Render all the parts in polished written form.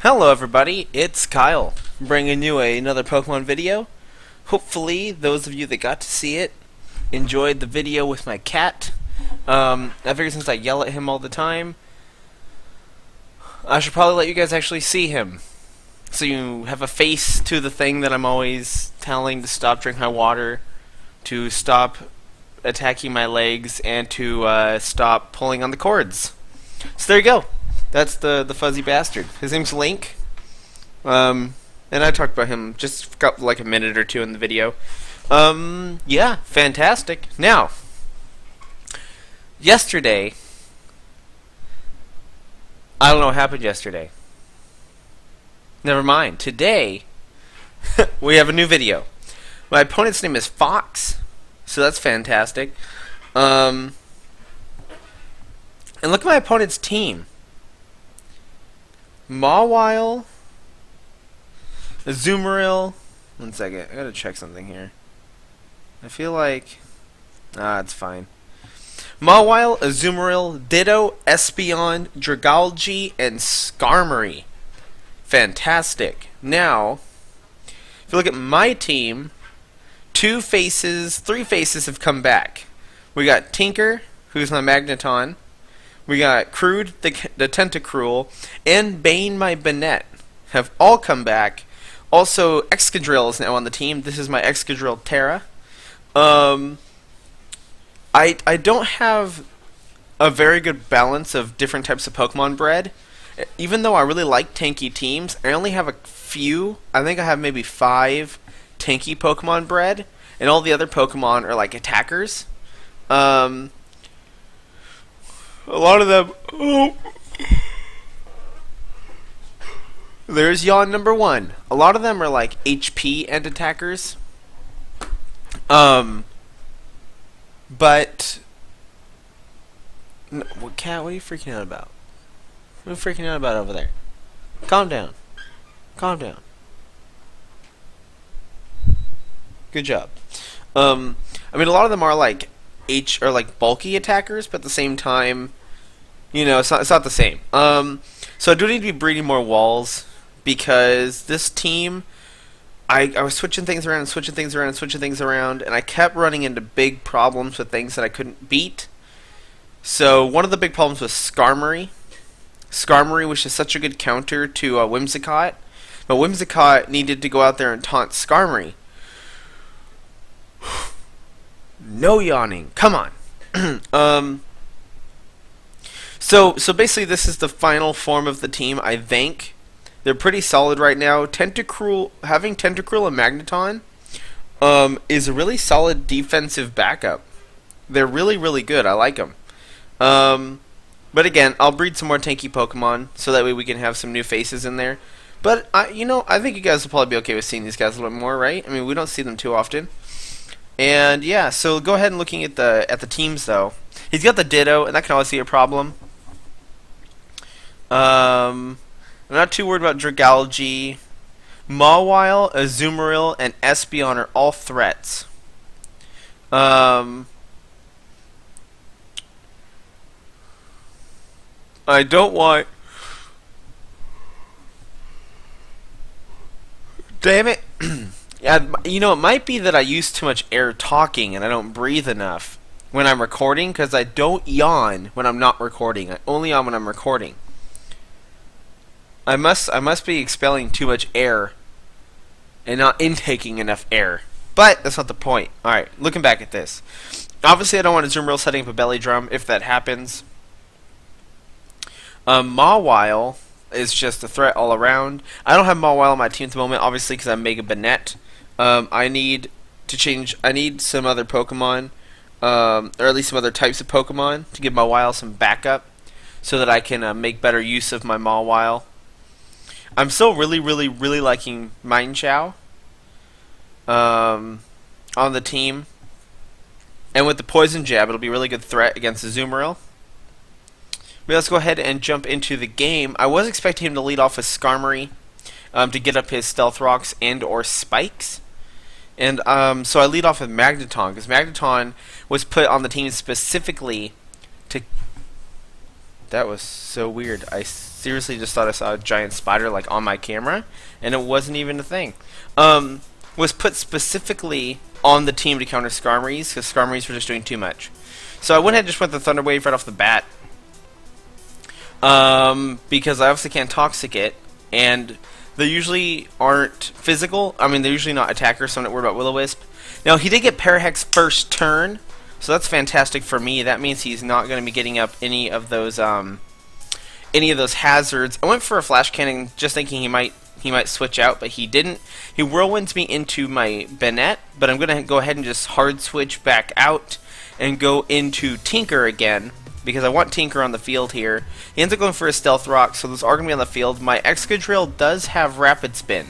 Hello everybody, it's Kyle, bringing you another Pokemon video. Hopefully those of you that got to see it enjoyed the video with my cat. I figured since I yell at him all the time, I should probably let you guys actually see him. So you have a face to the thing that I'm always telling to stop drinking my water, to stop attacking my legs, and to stop pulling on the cords. So there you go. That's the fuzzy bastard. His name's Link. And I talked about him just got like a minute or two in the video. Yeah, fantastic. Now, yesterday, I don't know what happened yesterday. Never mind. Today, we have a new video. My opponent's name is Fox, so that's fantastic. And look at my opponent's team. Mawile, Azumarill. One second, I gotta check something here. I feel like it's fine. Mawile, Azumarill, Ditto, Espeon, Dragalge, and Skarmory. Fantastic. Now, if you look at my team, three faces have come back. We got Tinker, who's my Magneton. We got Crude, the Tentacruel, and Bane, my Banette, have all come back. Also, Excadrill is now on the team. This is my Excadrill Terra. I don't have a very good balance of different types of Pokemon bred. Even though I really like tanky teams, I only have a few. I think I have maybe 5 tanky Pokemon bred, and all the other Pokemon are like attackers. A lot of them. Oh. There's yawn number 1. A lot of them are like HP and attackers. But no, cat, what are you freaking out about? What are you freaking out about over there? Calm down. Calm down. Good job. I mean, a lot of them are like like bulky attackers, but at the same time, you know, it's not the same. So I do need to be breeding more walls because this team, I was switching things around and switching things around and switching things around, and I kept running into big problems with things that I couldn't beat. So one of the big problems was Skarmory. Skarmory was just such a good counter to Whimsicott, but Whimsicott needed to go out there and taunt Skarmory. No yawning. Come on. So basically this is the final form of the team, I think. They're pretty solid right now. Having Tentacruel and Magneton is a really solid defensive backup. They're really, really good. I like them. But again, I'll breed some more tanky Pokemon so that way we can have some new faces in there. But I think you guys will probably be okay with seeing these guys a little bit more, right? I mean, we don't see them too often. And yeah, so go ahead and looking at the teams though. He's got the Ditto, and that can always be a problem. I'm not too worried about Dragalge. Mawile, Azumarill, and Espeon are all threats. I don't want. Damn it. Yeah, you know, it might be that I use too much air talking and I don't breathe enough when I'm recording, because I don't yawn when I'm not recording. I only yawn when I'm recording. I must be expelling too much air and not intaking enough air. But that's not the point. Alright, looking back at this. Obviously I don't want Azumarill setting up a belly drum if that happens. Mawile is just a threat all around. I don't have Mawile on my team at the moment, obviously, because I'm Mega Banette. I need to change. I need some other Pokemon, or at least some other types of Pokemon to give Mawile some backup, so that I can make better use of my Mawile. I'm still really, really, really liking Minechow on the team, and with the Poison Jab, it'll be a really good threat against Azumarill. But let's go ahead and jump into the game. I was expecting him to lead off with Skarmory to get up his Stealth Rocks and or Spikes. And so I lead off with Magneton, because Magneton was put on the team specifically to... That was so weird. I seriously just thought I saw a giant spider like on my camera, and it wasn't even a thing. Was put specifically on the team to counter Skarmories, because Skarmories were just doing too much. So I went ahead and just went the Thunder Wave right off the bat, because I obviously can't Toxic it, and they usually aren't physical. I mean, they're usually not attackers, so I'm not worried about Will-O-Wisp. Now, he did get Parahex first turn, so that's fantastic for me. That means he's not going to be getting up any of those hazards. I went for a Flash Cannon just thinking he might switch out, but he didn't. He whirlwinds me into my Bennett, but I'm going to go ahead and just hard switch back out and go into Tinker again, because I want Tinker on the field here. He ends up going for a Stealth Rock, so those are going to be on the field. My Excadrill does have Rapid Spin,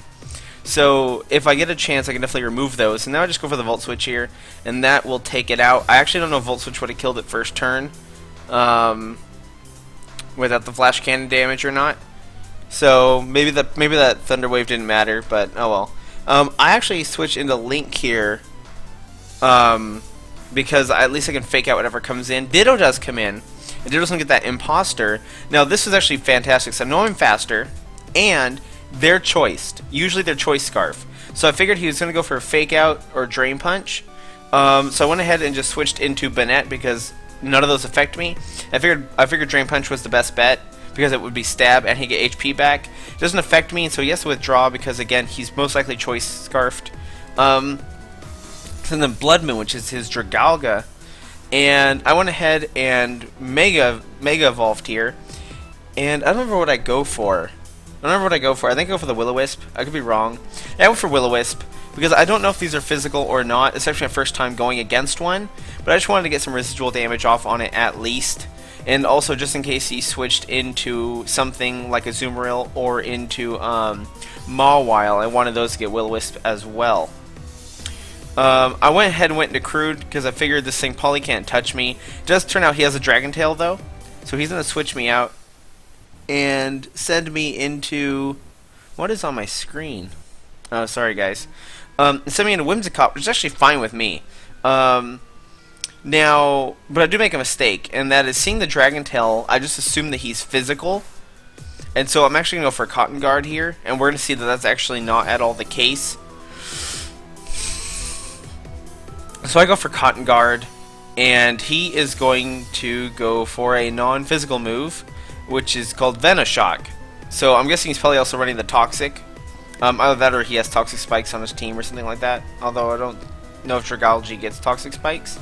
so if I get a chance, I can definitely remove those. And now I just go for the Volt Switch here, and that will take it out. I actually don't know if Volt Switch would have killed it first turn without the Flash Cannon damage or not. So maybe that Thunder Wave didn't matter, but oh well. I actually switched into Link here because at least I can fake out whatever comes in. Ditto does come in, and Ditto doesn't get that Imposter. Now this is actually fantastic, so I know I'm faster, and they're choiced. Usually they're Choice Scarf. So I figured he was going to go for a Fake Out or Drain Punch. So I went ahead and just switched into Bennett because none of those affect me. I figured Drain Punch was the best bet, because it would be stab and he get HP back. It doesn't affect me, so he has to withdraw because, again, he's most likely Choice Scarfed. And then Blood Moon, which is his Dragalga. And I went ahead and Mega Evolved here. And I don't remember what I go for. I think I go for the Will-O-Wisp. I could be wrong. I went for Will-O-Wisp because I don't know if these are physical or not. It's actually my first time going against one. But I just wanted to get some residual damage off on it at least. And also, just in case he switched into something like a Azumarill or into Mawile, I wanted those to get Will-O-Wisp as well. I went ahead and went into Crude because I figured this thing probably can't touch me. It does turn out he has a Dragon Tail though, so he's going to switch me out and send me into... What is on my screen? Oh, sorry guys. Send me into Whimsicott, which is actually fine with me. Now, but I do make a mistake, and that is seeing the Dragon Tail, I just assume that he's physical. And so I'm actually going to go for Cotton Guard here, and we're going to see that that's actually not at all the case. So I go for Cotton Guard, and he is going to go for a non-physical move, which is called Venoshock. So I'm guessing he's probably also running the Toxic. Either that or he has Toxic Spikes on his team or something like that, although I don't know if Dragalge gets Toxic Spikes.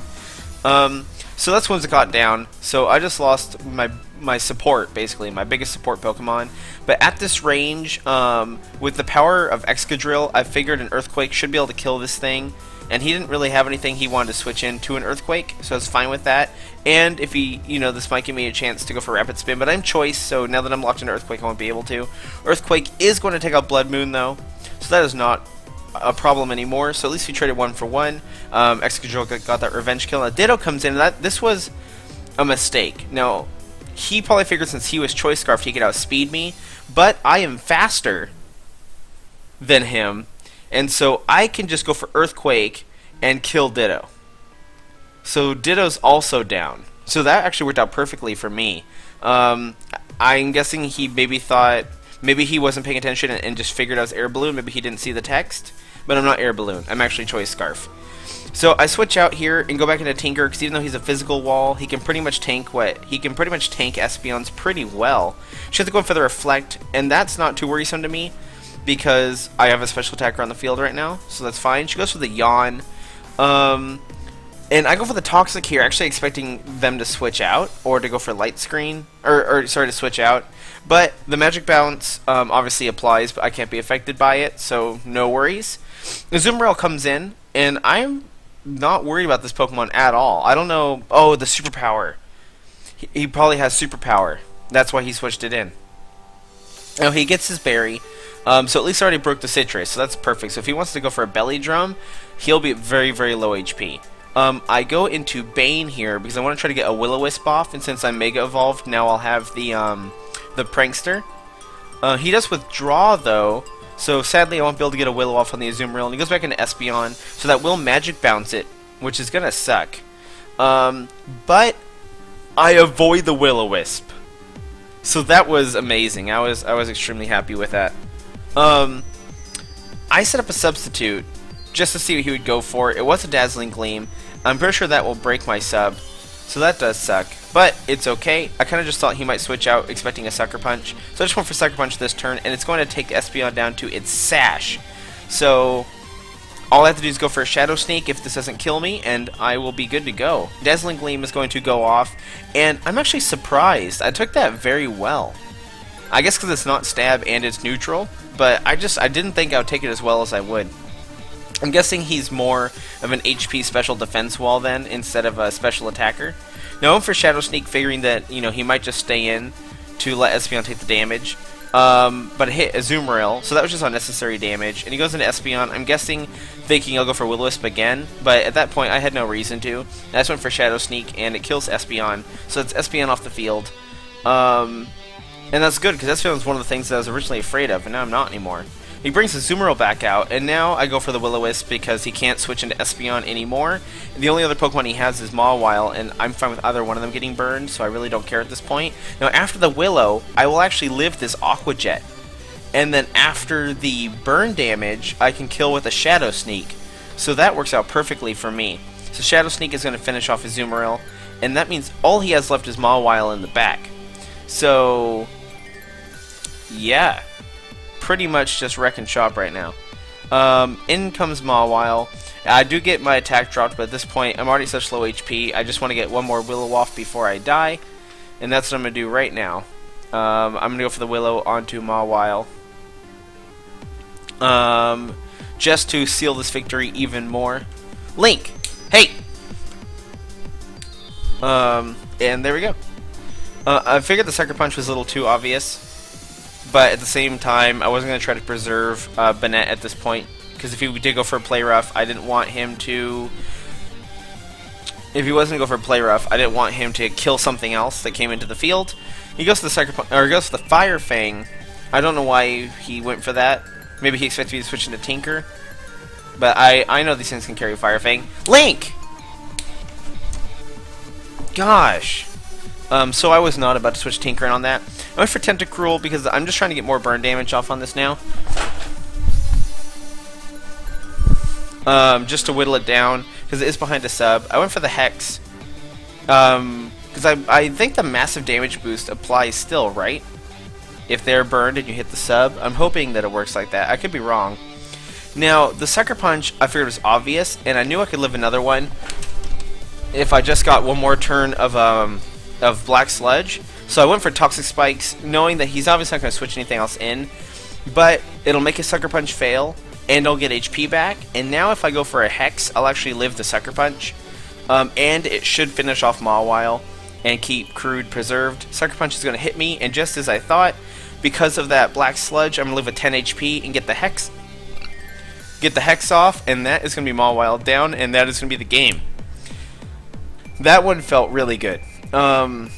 So that's Whimsicott down. So I just lost my support, basically, my biggest support Pokemon. But at this range, with the power of Excadrill, I figured an Earthquake should be able to kill this thing. And he didn't really have anything he wanted to switch into an Earthquake, so I was fine with that. And if he, this might give me a chance to go for Rapid Spin, but I'm Choice, so now that I'm locked into Earthquake, I won't be able to. Earthquake is going to take out Blood Moon, though, so that is not a problem anymore. So at least we traded 1 for 1. Excadrill got that revenge kill. Now Ditto comes in, and this was a mistake. Now, he probably figured since he was Choice Scarfed, he could outspeed me, but I am faster than him. And so I can just go for Earthquake and kill Ditto. So Ditto's also down. So that actually worked out perfectly for me. I'm guessing he maybe thought, maybe he wasn't paying attention and just figured I was Air Balloon. Maybe he didn't see the text. But I'm not Air Balloon. I'm actually Choice Scarf. So I switch out here and go back into Tinker, because even though he's a physical wall, he can pretty much tank Espeon's pretty well. She has to go in for the Reflect, and that's not too worrisome to me, because I have a special attacker on the field right now, so that's fine. She goes for the Yawn. And I go for the Toxic here, actually expecting them to switch out, or to go for Light Screen, or sorry, to switch out. But the Magic Bounce obviously applies, but I can't be affected by it, so no worries. Azumarill comes in, and I'm not worried about this Pokemon at all. I don't know... Oh, the Superpower. He probably has Superpower. That's why he switched it in. Now, he gets his Berry. So at least I already broke the Citrus, so that's perfect. So if he wants to go for a Belly Drum, he'll be at very, very low HP. I go into Bane here because I want to try to get a Will-O-Wisp off, and since I'm Mega Evolved, now I'll have the Prankster. He does withdraw, though, so sadly I won't be able to get a Willow off on the Azumarill, and he goes back into Espeon, so that will Magic Bounce it, which is going to suck. But I avoid the Will-O-Wisp. So that was amazing. I was extremely happy with that. I set up a substitute just to see what he would go for. It was a Dazzling Gleam. I'm pretty sure that will break my sub, so that does suck. But it's okay. I kind of just thought he might switch out expecting a Sucker Punch. So I just went for Sucker Punch this turn, and it's going to take the Espeon down to its Sash. So all I have to do is go for a Shadow Sneak if this doesn't kill me, and I will be good to go. Dazzling Gleam is going to go off, and I'm actually surprised. I took that very well. I guess because it's not stab and it's neutral, but I didn't think I would take it as well as I would. I'm guessing he's more of an HP special defense wall then, instead of a special attacker. Now I'm for Shadow Sneak, figuring that, you know, he might just stay in to let Espeon take the damage. But it hit Azumarill, so that was just unnecessary damage. And he goes into Espeon. I'm guessing, thinking I'll go for Will-O-Wisp again, but at that point I had no reason to. I just went for Shadow Sneak, and it kills Espeon. So it's Espeon off the field. And that's good, because Espeon was one of the things that I was originally afraid of, and now I'm not anymore. He brings Azumarill back out, and now I go for the Will-O-Wisp because he can't switch into Espeon anymore. The only other Pokemon he has is Mawile, and I'm fine with either one of them getting burned, so I really don't care at this point. Now, after the Willow, I will actually live this Aqua Jet. And then after the burn damage, I can kill with a Shadow Sneak. So that works out perfectly for me. So Shadow Sneak is going to finish off Azumarill, and that means all he has left is Mawile in the back. So yeah, pretty much just wreck and shop right now. In comes Mawile. I do get my attack dropped, but at this point I'm already such low HP. I just want to get one more Willow off before I die, and that's what I'm going to do right now. I'm going to go for the Willow onto Mawile, just to seal this victory even more. Link! Hey! And there we go. I figured the Sucker Punch was a little too obvious, but at the same time, I wasn't going to try to preserve Bennett at this point, because if he did go for a Play Rough, I didn't want him to... If he wasn't going to go for a Play Rough, I didn't want him to kill something else that came into the field. He goes to the Sucker Punch, or he goes to the Fire Fang. I don't know why he went for that. Maybe he expected me to switch into Tinker. But I know these things can carry Fire Fang. Link! Gosh. So I was not about to switch Tinker on that. I went for Tentacruel because I'm just trying to get more burn damage off on this now. Just to whittle it down, because it is behind a sub. I went for the Hex. Because I think the massive damage boost applies still, right? If they're burned and you hit the sub. I'm hoping that it works like that. I could be wrong. Now, the Sucker Punch I figured was obvious, and I knew I could live another one if I just got one more turn of Black Sludge. So I went for Toxic Spikes, knowing that he's obviously not going to switch anything else in, but it'll make his Sucker Punch fail, and I'll get HP back. And now if I go for a Hex, I'll actually live the Sucker Punch, and it should finish off Mawile and keep Crude preserved. Sucker Punch is going to hit me, and just as I thought, because of that Black Sludge, I'm going to live with 10 HP and get the Hex off, and that is going to be Mawile down, and that is going to be the game. That one felt really good. And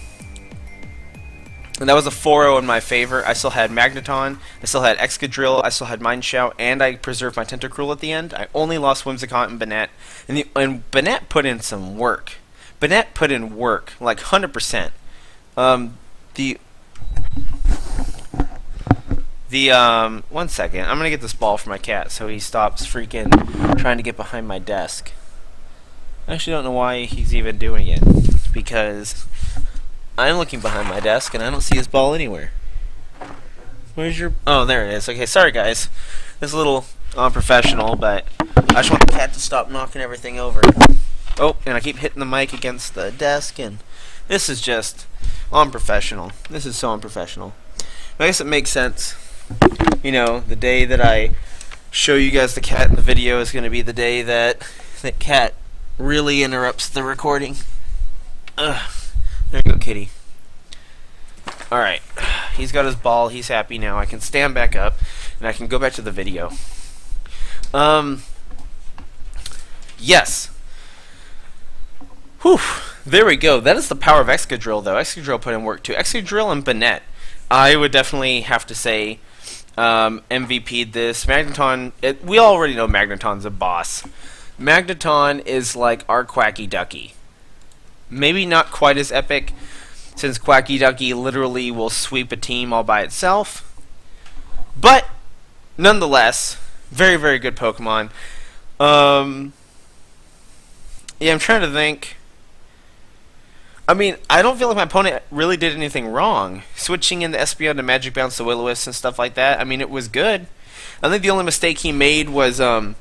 that was a 4-0 in my favor. I still had Magneton, I still had Excadrill, I still had Mind Shout, and I preserved my Tentacruel at the end. I only lost Whimsicott and Bennett. And Bennett put in some work. Bennett put in work, like 100%. One second. I'm gonna get this ball for my cat so he stops freaking trying to get behind my desk. I actually don't know why he's even doing it, because I'm looking behind my desk and I don't see his ball anywhere. Where's your... Oh, there it is. Okay, sorry guys. This is a little unprofessional, but I just want the cat to stop knocking everything over. Oh, and I keep hitting the mic against the desk, and this is just unprofessional. This is so unprofessional. I guess it makes sense. You know, the day that I show you guys the cat in the video is going to be the day that that cat really interrupts the recording. Ugh. There you go, kitty. Alright. He's got his ball. He's happy now. I can stand back up, and I can go back to the video. Yes. Whew. There we go. That is the power of Excadrill, though. Excadrill put in work, too. Excadrill and Bennett. I would definitely have to say MVP'd this. Magneton, we already know Magneton's a boss. Magneton is like our Quacky Ducky. Maybe not quite as epic. since Quacky Ducky literally will sweep a team all by itself. But nonetheless, very, very good Pokemon. Yeah, I'm trying to think. I mean, I don't feel like my opponent really did anything wrong. Switching in the Espeon to Magic Bounce to Will-O-Wisp and stuff like that, I mean, it was good. I think the only mistake he made was, I'm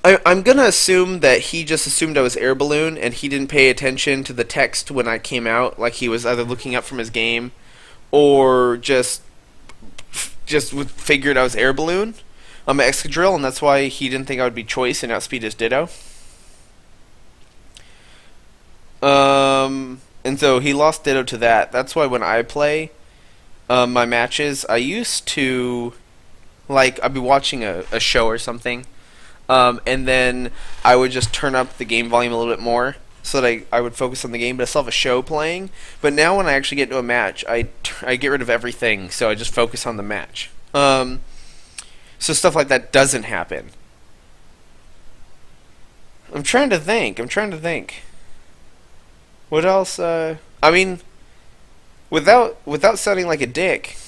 going to assume that he just assumed I was Air Balloon, and he didn't pay attention to the text when I came out, like he was either looking up from his game, or just figured I was Air Balloon. I'm an Excadrill, and that's why he didn't think I would be Choice and outspeed his Ditto. And so he lost Ditto to that. That's why when I play my matches, I used to, like, I'd be watching a show or something, and then I would just turn up the game volume a little bit more so that I would focus on the game, but I still have a show playing. But now when I actually get into a match, I get rid of everything, so I just focus on the match. So stuff like that doesn't happen. I'm trying to think. What else? I mean, without sounding like a dick,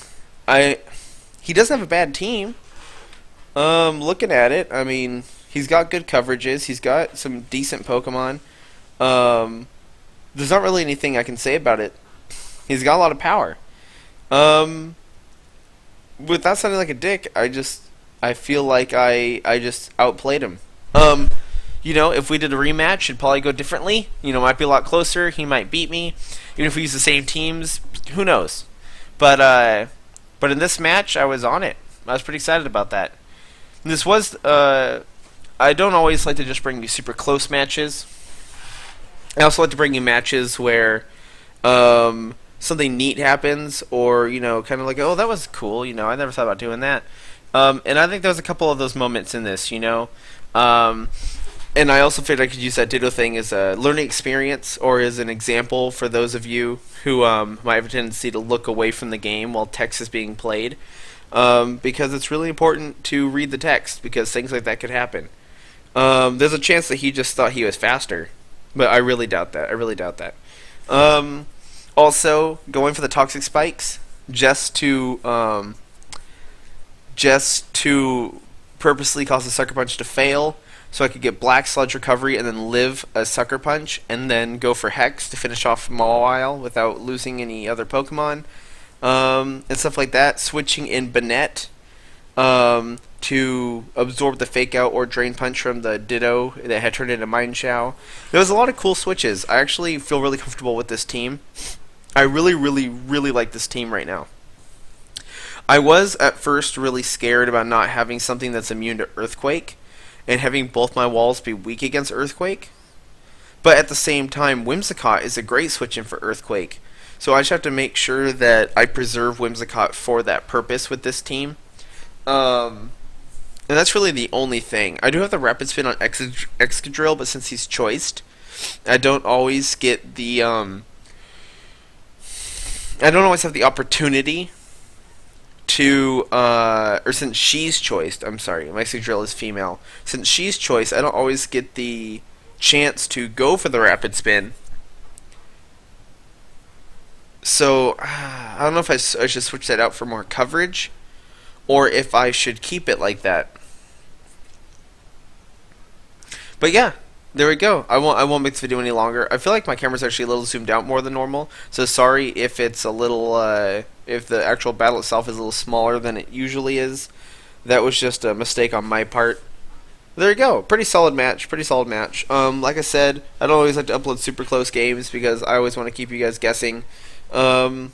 he doesn't have a bad team. Looking at it, I mean, he's got good coverages. He's got some decent Pokemon. There's not really anything I can say about it. He's got a lot of power. Without sounding like a dick, I feel like I just outplayed him. You know, if we did a rematch, it'd probably go differently. You know, might be a lot closer. He might beat me. Even if we use the same teams, who knows? But in this match, I was on it. I was pretty excited about that. And this was, I don't always like to just bring you super close matches. I also like to bring you matches where something neat happens, or, you know, kind of like, oh, that was cool. You know, I never thought about doing that. And I think there was a couple of those moments in this, you know. And I also figured I could use that Ditto thing as a learning experience, or as an example for those of you who might have a tendency to look away from the game while text is being played. Because it's really important to read the text, because things like that could happen. There's a chance that he just thought he was faster, but I really doubt that. Also, going for the Toxic Spikes just to purposely cause a Sucker Punch to fail, so I could get Black Sludge Recovery and then live a Sucker Punch, and then go for Hex to finish off Mawile without losing any other Pokemon, and stuff like that. Switching in Banette to absorb the Fake Out or Drain Punch from the Ditto that had turned into Mine Show. There was a lot of cool switches. I actually feel really comfortable with this team. I really, really, really like this team right now. I was at first really scared about not having something that's immune to Earthquake, and having both my walls be weak against Earthquake. But at the same time, Whimsicott is a great switch in for Earthquake. So I just have to make sure that I preserve Whimsicott for that purpose with this team. And that's really the only thing. I do have the Rapid Spin on Excadrill, but since he's choiced, I don't always get the I don't always have the opportunity to, or since she's choiced, I'm sorry, my Excadrill is female. Since she's choiced, I don't always get the chance to go for the Rapid Spin. So, I don't know if I should switch that out for more coverage, or if I should keep it like that. But yeah, there we go. I won't make this video any longer. I feel like my camera's actually a little zoomed out more than normal, so sorry if it's a little, if the actual battle itself is a little smaller than it usually is. That was just a mistake on my part. There you go. Pretty solid match. Like I said, I don't always like to upload super close games because I always want to keep you guys guessing. And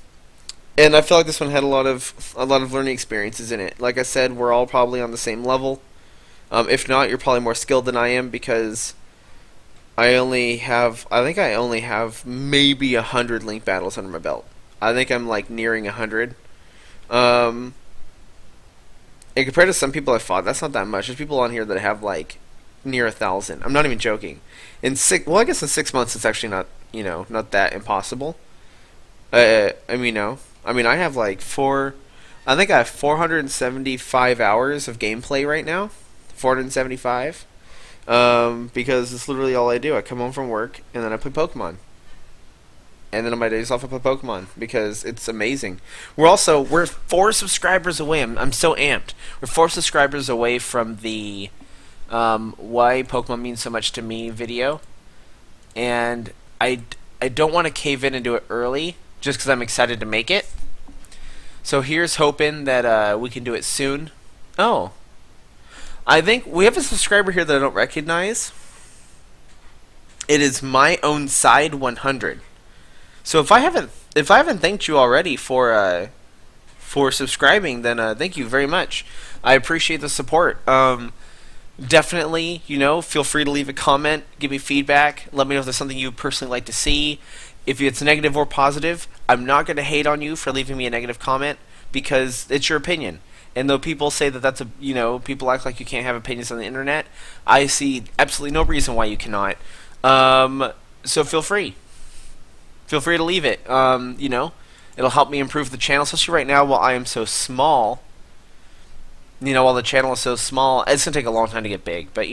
I feel like this one had a lot of learning experiences in it. Like I said, we're all probably on the same level. If not, you're probably more skilled than I am, because I think I only have maybe 100 Link battles under my belt. I think I'm like nearing 100. And compared to some people I fought, that's not that much. There's people on here that have like near 1,000. I'm not even joking. I guess in 6 months it's actually not, you know, not that impossible. I have like I think I have 475 hours of gameplay right now. 475. Because it's literally all I do. I come home from work and then I play Pokemon. and then on my days off I play Pokemon because it's amazing. We're 4 subscribers away. I'm so amped. We're 4 subscribers away from the why Pokemon means so much to me video, and I don't want to cave in and do it early just because I'm excited to make it. So here's hoping that we can do it soon. Oh, I think we have a subscriber here that I don't recognize. It is my own side 100. So if I haven't thanked you already for subscribing, then thank you very much. I appreciate the support. Definitely, feel free to leave a comment, give me feedback, let me know if there's something you personally like to see. If it's negative or positive, I'm not going to hate on you for leaving me a negative comment because it's your opinion. And though people say that that's people act like you can't have opinions on the internet, I see absolutely no reason why you cannot. So feel free. Feel free to leave it. It'll help me improve the channel, especially right now while I am so small. While the channel is so small, it's going to take a long time to get big. But,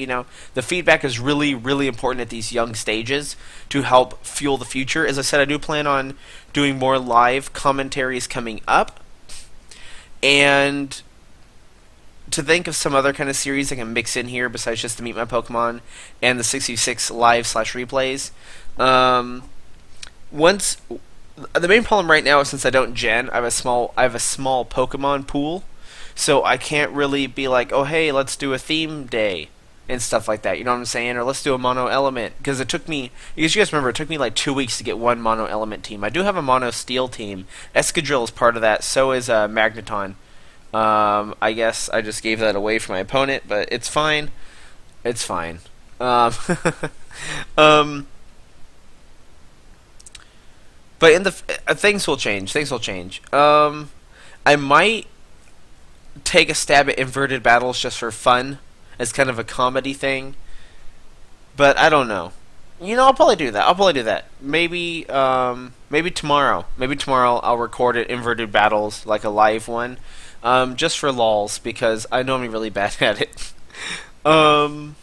the feedback is really, really important at these young stages to help fuel the future. As I said, I do plan on doing more live commentaries coming up. And to think of some other kind of series I can mix in here besides just to meet my Pokemon and the 66 live/replays. The main problem right now is since I don't gen, I have a small Pokemon pool. So I can't really be like, oh hey, let's do a theme day and stuff like that. You know what I'm saying? Or let's do a mono element, because it took me. You guys remember it took me like 2 weeks to get one mono element team. I do have a mono steel team. Escadrille is part of that. So is Magneton. I guess I just gave that away for my opponent, but it's fine. It's fine. But in the things will change. Things will change. I might take a stab at inverted battles just for fun as kind of a comedy thing, but I don't know. I'll probably do that. Maybe tomorrow. Maybe tomorrow I'll record it inverted battles, like a live one, just for lols, because I know I'm really bad at it. And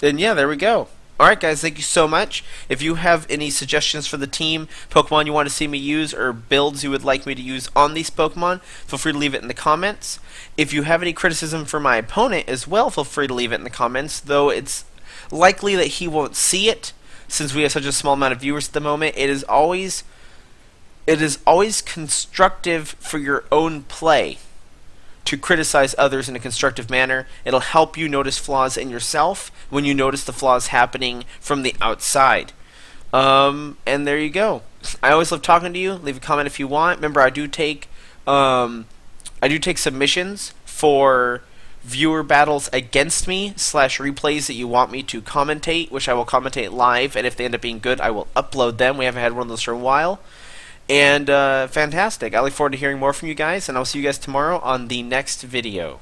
yeah, there we go. Alright guys, thank you so much. If you have any suggestions for the team, Pokemon you want to see me use, or builds you would like me to use on these Pokemon, feel free to leave it in the comments. If you have any criticism for my opponent as well, feel free to leave it in the comments, though it's likely that he won't see it, since we have such a small amount of viewers at the moment. It is always constructive for your own play to criticize others in a constructive manner. It'll help you notice flaws in yourself when you notice the flaws happening from the outside. And there you go. I always love talking to you. Leave a comment if you want. Remember, I do take submissions for viewer battles against me / replays that you want me to commentate, which I will commentate live, and if they end up being good, I will upload them. We haven't had one of those for a while. And fantastic. I look forward to hearing more from you guys, and I'll see you guys tomorrow on the next video.